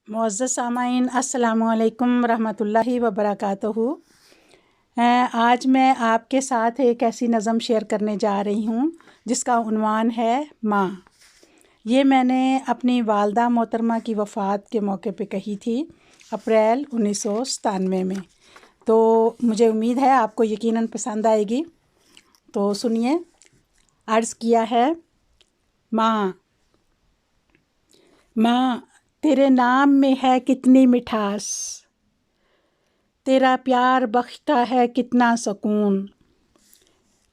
معزز سامعین، السلام علیکم ورحمۃ اللہ وبرکاتہ۔ آج میں آپ کے ساتھ ایک ایسی نظم شیئر کرنے جا رہی ہوں جس کا عنوان ہے ماں۔ یہ میں نے اپنی والدہ محترمہ کی وفات کے موقع پہ کہی تھی، اپریل 1997 میں۔ تو مجھے امید ہے آپ کو یقیناً پسند آئے گی۔ تو سنیے، عرض کیا ہے: ماں ماں تیرے نام میں ہے کتنی مٹھاس، تیرا پیار بخشتا ہے کتنا سکون،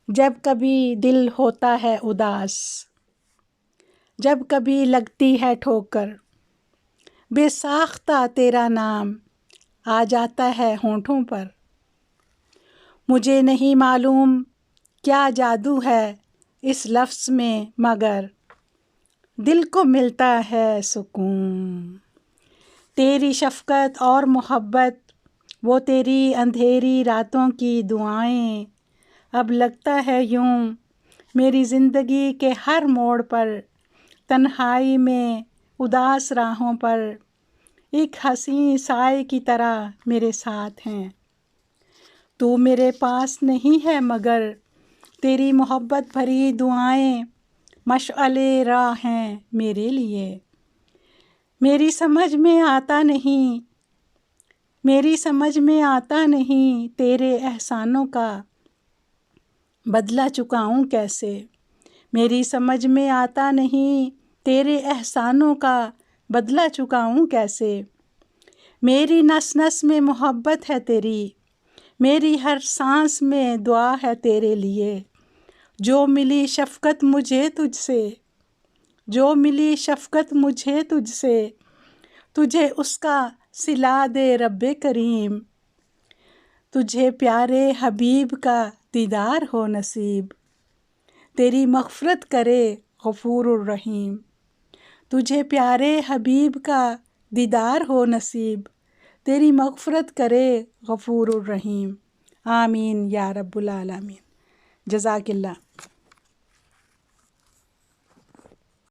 جب کبھی دل ہوتا ہے اداس، جب کبھی لگتی ہے ٹھوکر، بے ساختہ تیرا نام آ جاتا ہے ہونٹوں پر۔ مجھے نہیں معلوم کیا جادو ہے اس لفظ میں، مگر دل کو ملتا ہے سکون۔ تیری شفقت اور محبت، وہ تیری اندھیری راتوں کی دعائیں، اب لگتا ہے یوں میری زندگی کے ہر موڑ پر، تنہائی میں اداس راہوں پر، ایک حسین سائے کی طرح میرے ساتھ ہیں۔ تو میرے پاس نہیں ہے مگر تیری محبت بھری دعائیں مشعل راہ ہیں میرے لیے۔ میری سمجھ میں آتا نہیں تیرے احسانوں کا بدلہ چکاؤں کیسے، میری سمجھ میں آتا نہیں تیرے احسانوں کا بدلہ چکاؤں کیسے۔ میری نس نس میں محبت ہے تیری، میری ہر سانس میں دعا ہے تیرے لیے۔ جو ملی شفقت مجھے تجھ سے، تجھے اس کا صلہ دے رب کریم۔ تجھے پیارے حبیب کا دیدار ہو نصیب، تیری مغفرت کرے غفور الرحیم۔ تجھے پیارے حبیب کا دیدار ہو نصیب، تیری مغفرت کرے غفور الرحیم۔ آمین یا رب العالمین۔ جزاک اللہ۔